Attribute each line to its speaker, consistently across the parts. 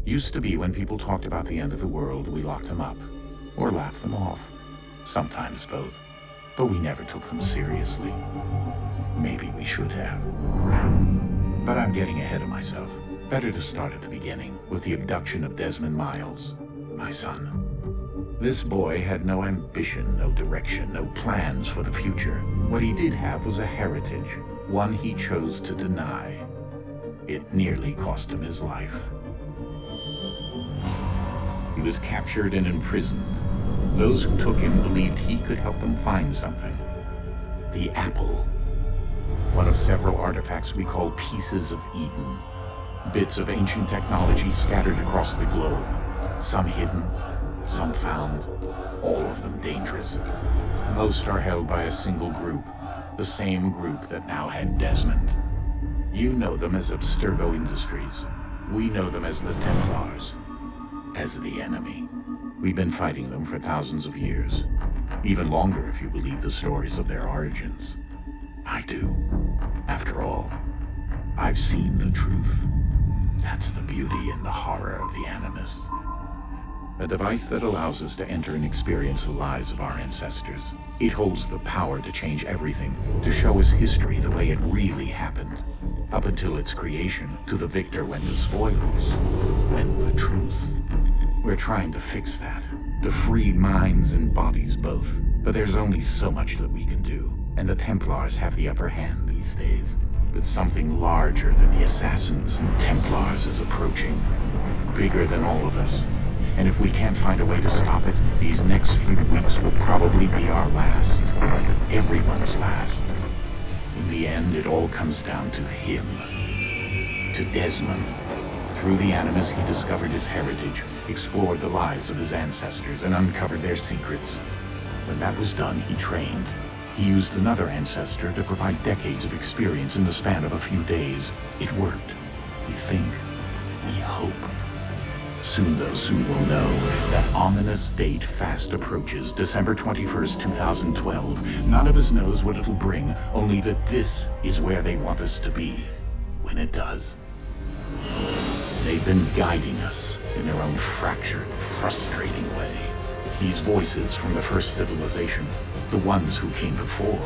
Speaker 1: Used to be when people talked about the end of the world, we locked them up, or laughed them off. Sometimes both. But we never took them seriously. Maybe we should have. But I'm getting ahead of myself. Better to start at the beginning, with the abduction of Desmond Miles, my son. This boy had no ambition, no direction, no plans for the future. What he did have was a heritage, one he chose to deny. It nearly cost him his life. He was captured and imprisoned. Those who took him believed he could help them find something. The apple. One of several artifacts we call pieces of Eden. Bits of ancient technology scattered across the globe. Some hidden, some found, all of them dangerous. Most are held by a single group, the same group that now had Desmond. You know them as Abstergo Industries. We know them as the Templars. As the enemy. We've been fighting them for thousands of years. Even longer if you believe the stories of their origins. I do. After all, I've seen the truth. That's the beauty and the horror of the Animus. A device that allows us to enter and experience the lives of our ancestors. It holds the power to change everything, to show us history the way it really happened. Up until its creation, to the victor went the spoils, went the truth. We're trying to fix that, to free minds and bodies both. But there's only so much that we can do, and the Templars have the upper hand these days. But something larger than the Assassins and Templars is approaching. Bigger than all of us. And if we can't find a way to stop it, these next few weeks will probably be our last. Everyone's last. In the end, it all comes down to him. To Desmond. Through the Animus, he discovered his heritage, explored the lives of his ancestors, and uncovered their secrets. When that was done, he trained. He used another ancestor to provide decades of experience in the span of a few days. It worked. We think. We hope. Soon, though, soon we'll know. That ominous date fast approaches, December 21st, 2012. None of us knows what it'll bring, only that this is where they want us to be. When it does. They've been guiding us in their own fractured, frustrating way. These voices from the first civilization, the ones who came before,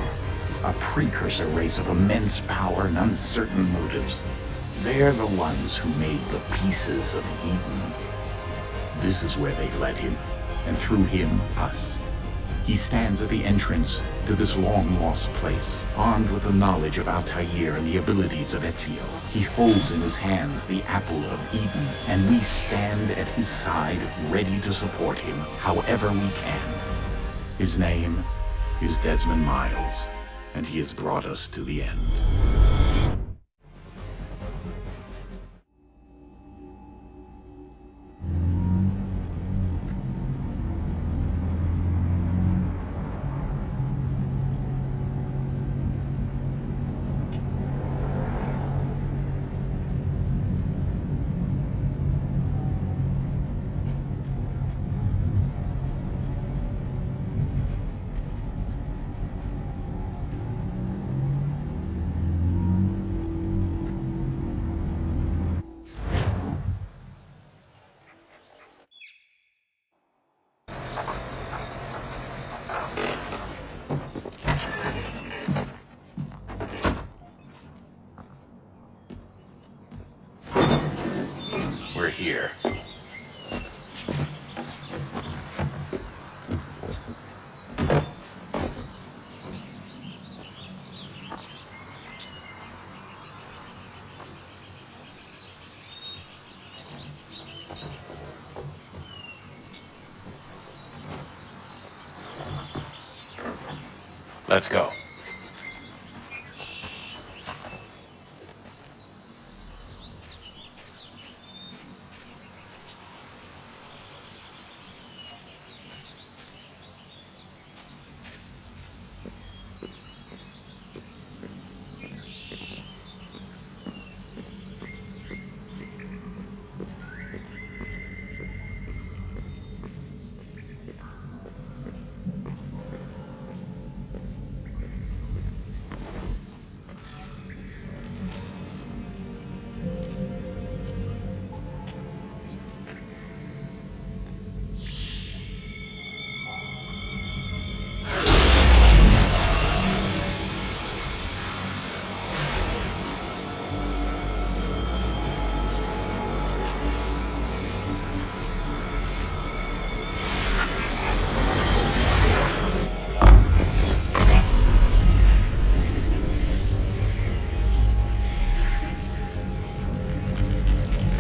Speaker 1: a precursor race of immense power and uncertain motives. They're the ones who made the pieces of Eden. This is where they've led him, and through him, us. He stands at the entrance to this long-lost place, armed with the knowledge of Altair and the abilities of Ezio. He holds in his hands the apple of Eden, and we stand at his side, ready to support him however we can. His name is Desmond Miles, and he has brought us to the end. We're here. Let's go.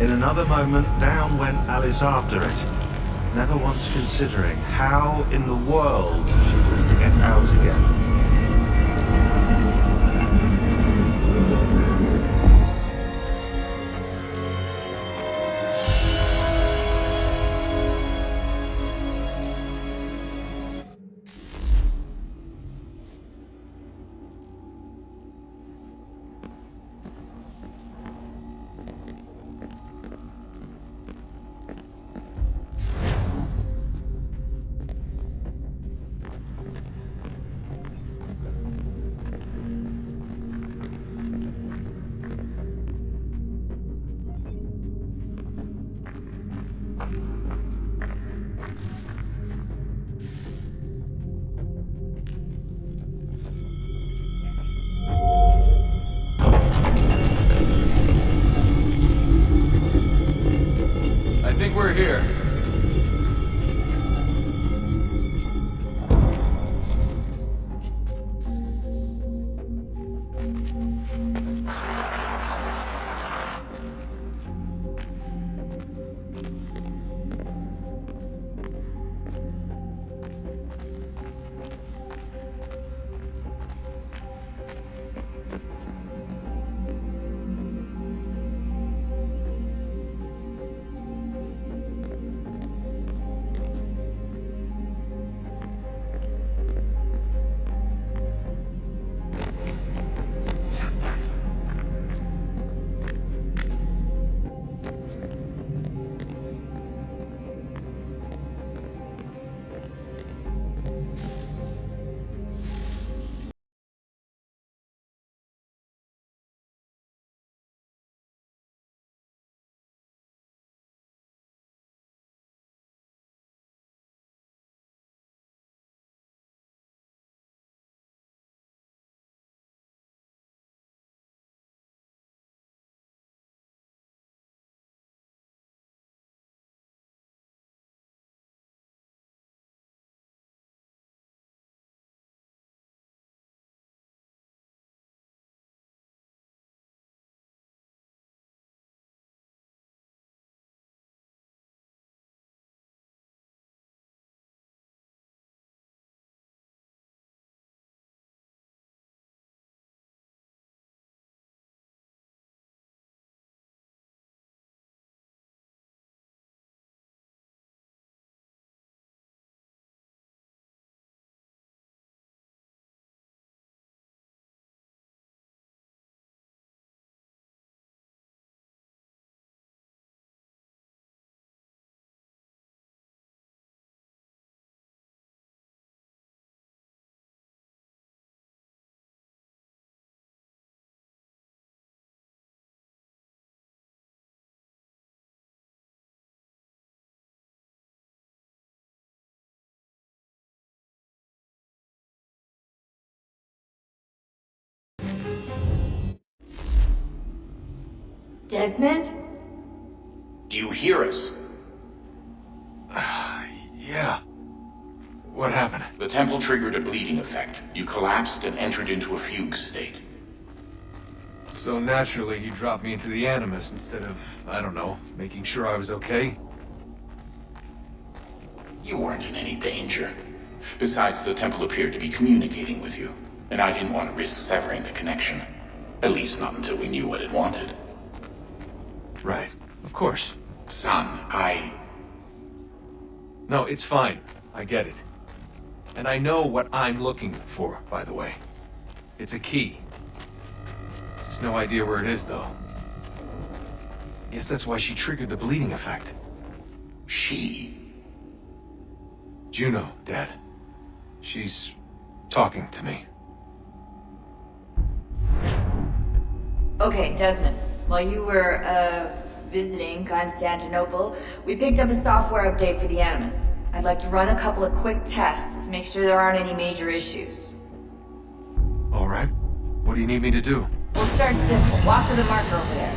Speaker 2: In another moment, down went Alice after it, never once considering how in the world she was to get out again.
Speaker 3: I think we're here.
Speaker 4: Desmond?
Speaker 1: Do you hear us?
Speaker 3: Yeah. What happened?
Speaker 1: The temple triggered a bleeding effect. You collapsed and entered into a fugue state.
Speaker 3: So naturally, you dropped me into the Animus instead of, I don't know, making sure I was okay?
Speaker 1: You weren't in any danger. Besides, the temple appeared to be communicating with you, and I didn't want to risk severing the connection. At least not until we knew what it wanted.
Speaker 3: Right. Of course.
Speaker 1: Son,
Speaker 3: No, it's fine. I get it. And I know what I'm looking for, by the way. It's a key. Just no idea where it is, though. Guess that's why she triggered the bleeding effect.
Speaker 1: She?
Speaker 3: Juno, Dad. She's talking to me.
Speaker 4: Okay, Desmond. While you were, visiting Constantinople, we picked up a software update for the Animus. I'd like to run a couple of quick tests, make sure there aren't any major issues.
Speaker 3: All right. What do you need me to do?
Speaker 4: We'll start simple. Walk to the marker over there.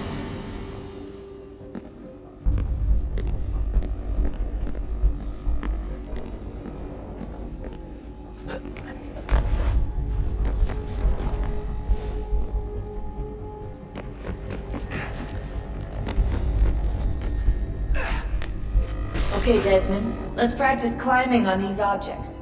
Speaker 4: Okay, Desmond, let's practice climbing on these objects.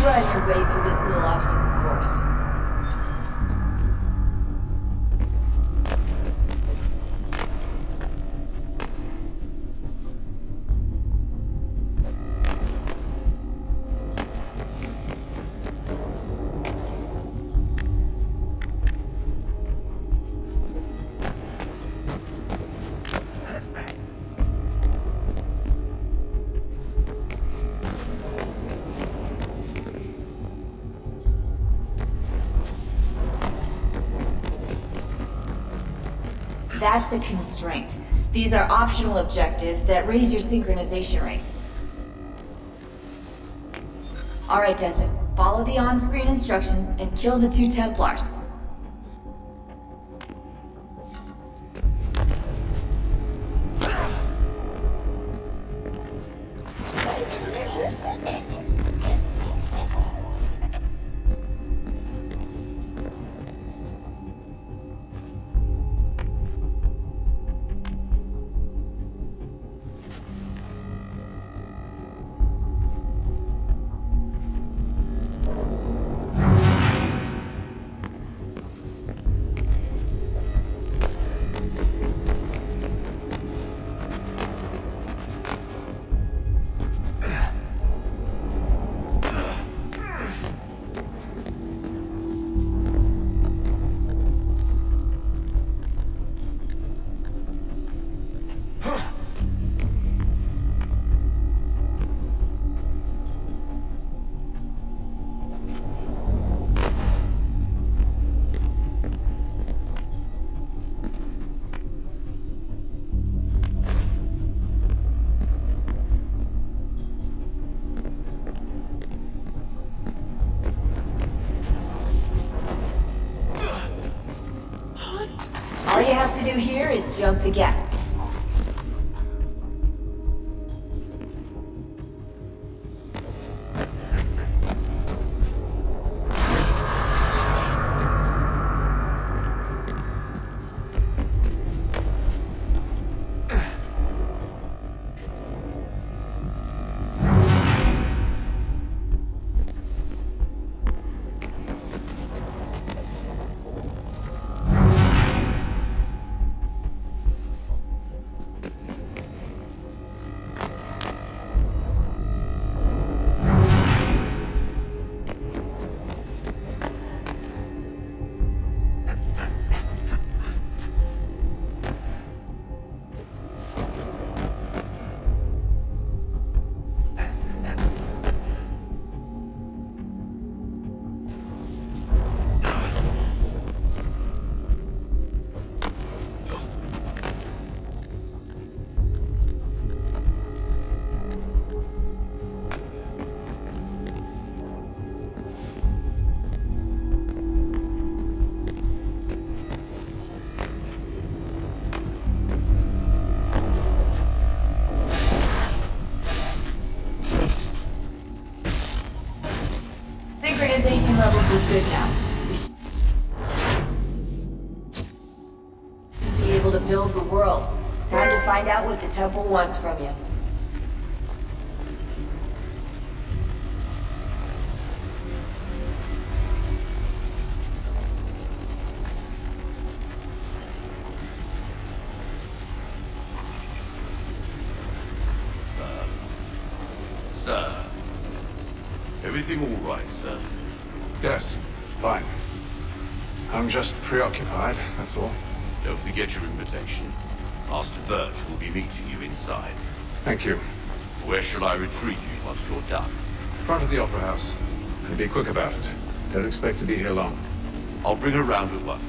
Speaker 4: Run your way through this little obstacle course. That's a constraint. These are optional objectives that raise your synchronization rate. Alright, Desmond. Follow the on-screen instructions and kill the 2 Templars. All you have to do here is jump the gap. Synchronization levels look good now. We should be able to build the world. Time to find out what the temple wants from you.
Speaker 5: Sir. Everything all right, sir?
Speaker 3: Yes, fine. I'm just preoccupied, that's all.
Speaker 5: Don't forget your invitation. Master Birch will be meeting you inside.
Speaker 3: Thank you.
Speaker 5: Where shall I retrieve you once you're done?
Speaker 3: Front of the Opera House. And be quick about it. Don't expect to be here long.
Speaker 5: I'll bring her round at once.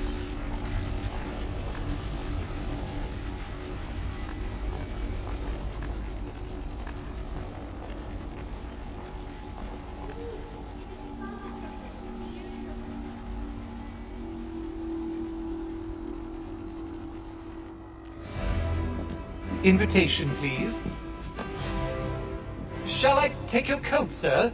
Speaker 6: Invitation, please. Shall I take your coat, sir?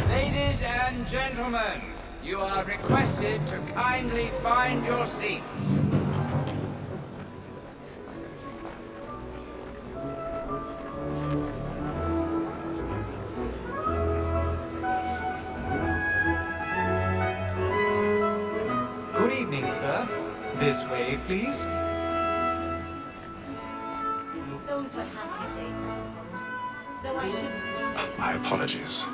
Speaker 7: Ladies and gentlemen, you are requested to kindly find your seats.
Speaker 6: Good evening, sir. This way, please.
Speaker 8: Those were happier days, I suppose. Though I shouldn't.
Speaker 3: My apologies.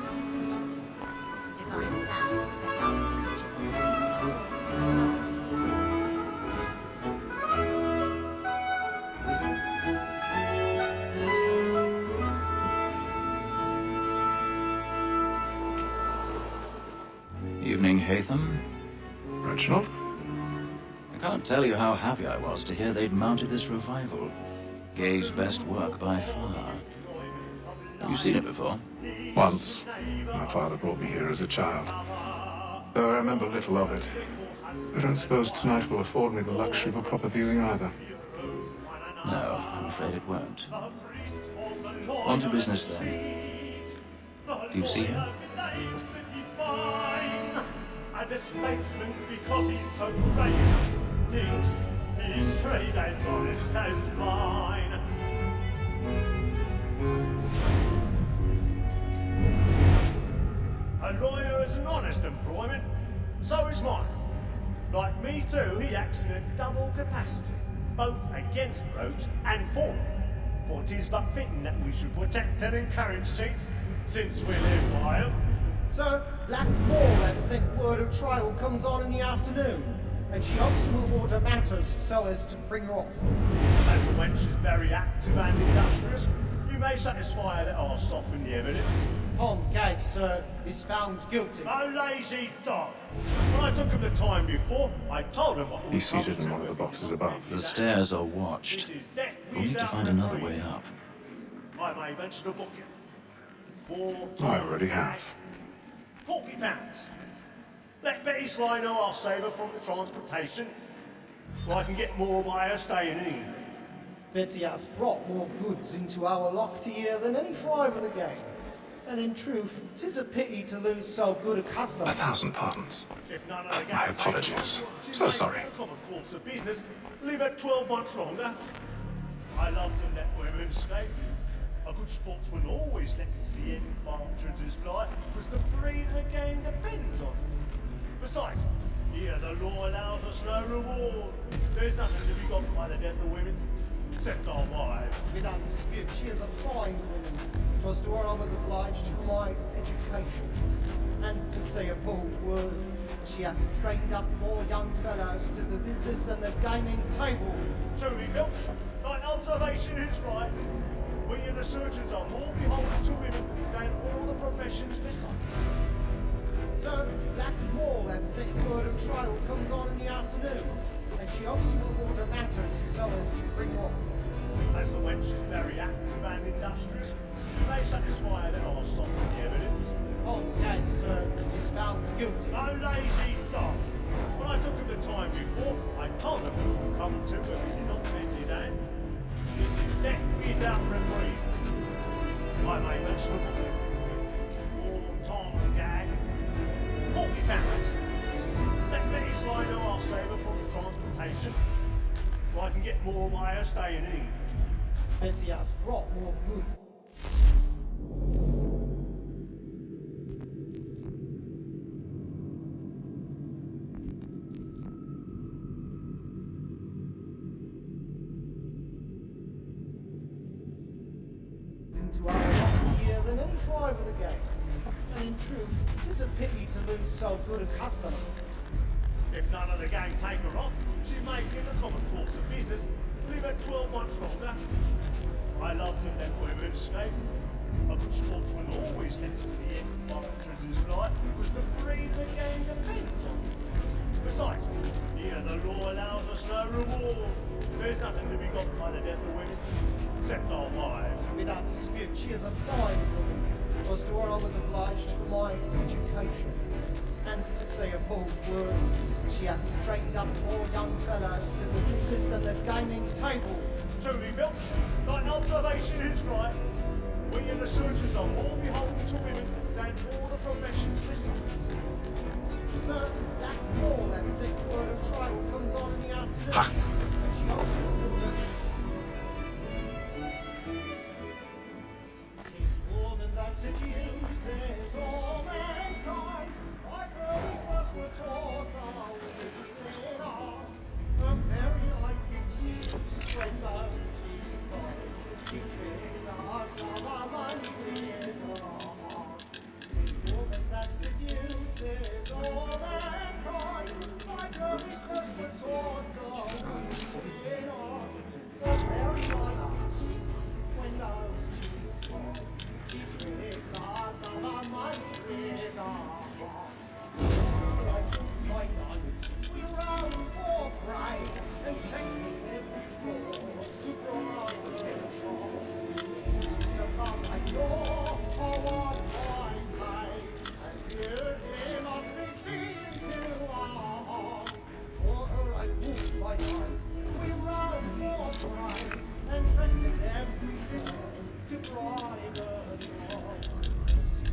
Speaker 8: Divine plan was set out for each of us.
Speaker 9: Evening, Hatham.
Speaker 3: Reginald?
Speaker 9: I can't tell you how happy I was to hear they'd mounted this revival. Gay's best work by far. Have you seen it before?
Speaker 3: Once. My father brought me here as a child. Though I remember little of it. I don't suppose tonight will afford me the luxury of a proper viewing either.
Speaker 9: No, I'm afraid it won't. On to business then. Do you see him?
Speaker 10: And a statesman because he's so great thinks his trade as honest as mine. A lawyer is an honest employment, so is mine. Like me too, he acts in a double capacity, both against rogues and for them. For 'tis but fitting that we should protect and encourage cheats, since we live by them.
Speaker 11: Sir, Black Ball had sent word of trial comes on in the afternoon, and she hopes you will order matters so as to bring her off.
Speaker 10: As the wench is very active and industrious, you may satisfy her that I'll soften the evidence.
Speaker 11: Tom Gag, sir, is found guilty.
Speaker 10: A lazy dog! When I took him the time before, I told him what
Speaker 3: He's seated in one of the boxes above.
Speaker 9: The stairs are watched. We'll need to find another way up.
Speaker 10: I may venture to book it.
Speaker 3: I already have.
Speaker 10: £40. Let Betty Sly know I'll save her from the transportation, or I can get more by her staying in England.
Speaker 11: Betty hath brought more goods into our lock here than any five of the gang. And in truth, 'tis a pity to lose so good a customer.
Speaker 3: 1,000 pardons.
Speaker 10: If none of the gang
Speaker 3: My
Speaker 10: take
Speaker 3: apologies.
Speaker 10: her, she
Speaker 3: So
Speaker 10: may,
Speaker 3: sorry.
Speaker 10: in the common course of business, leave her 12 months longer. I love to let women stay. A good sportsman always lets the end partridges fly, because the breed of the game depends on it. Besides, here the law allows us no reward. There's nothing to be got by the death of women, except our wives.
Speaker 11: Without dispute, she is a fine woman. 'Twas to her I was obliged for my education. And to say a bold word, she hath trained up more young fellows to the business than the gaming table.
Speaker 10: Truly, Filch, thy observation is right. We and the surgeons are more beholden to women than all the professions besides.
Speaker 11: Sir, Black Ball hath sent word of trial comes on in the afternoon, and she hopes you will order matters so as to bring off.
Speaker 10: As the wench is very active and industrious, you may satisfy her that I'll soften the evidence.
Speaker 11: Tom Gag, sir, is found guilty.
Speaker 10: A lazy dog! When I took him the time before, I told him what would come to if he did not bend his hand. This is death without reprieve. I may mention it. Or Tom Gag. £40. Let Betty Sly know I'll save her from the transportation, so I can get more by her staying in England.
Speaker 11: Betty hath brought more goods. Into our lock here than any try with the game. And in truth, it's a pity to lose so good a customer.
Speaker 10: If none of the gang take her off, she may, in the common course of business, live at 12 months longer. I love to let women escape. A good sportsman always thinks the end of his life was the breed the game depends on. Besides, here the law allows us no reward. There's nothing to be got by the death of women, except our wives.
Speaker 11: Without dispute, she is a fine woman. Was to her I was obliged for my education. And to say a bold word, she hath trained up more young fellows to the business than the gaming table.
Speaker 10: Truly, Filch, thine observation is right. We in the searchers are more beholden to women than all the professions listeners.
Speaker 11: Sir, that wall, that sick word of trial comes on in the afternoon.
Speaker 1: Ha!
Speaker 11: And she also tis woman that seduces all mankind. I really first were taught our within arms. The very eyes give she when those she's gone. She picks us of our money in her arms. Woman that seduces all mankind. My girl is first were taught our within arms. The very eyes give she when those she's gone. She picks us of our money in her arms. My guns, we run for pride and take this every floor to bribe the shore. So come like door for one voice high, and beauty must be keen to our hearts. For her I move my guns, we run for pride and take this every floor to bribe the shore.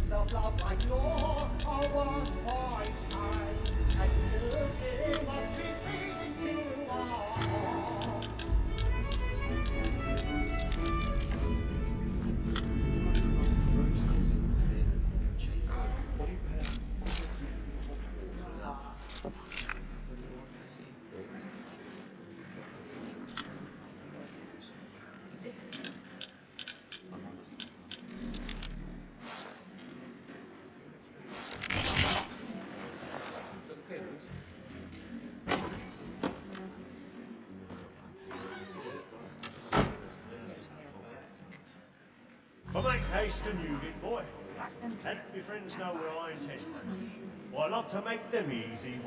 Speaker 11: Self-love like door for one voice high. And beauty must be seen to all.
Speaker 10: I make haste and you get boy. And your friends know where I intend. Well, I love to make them easy one.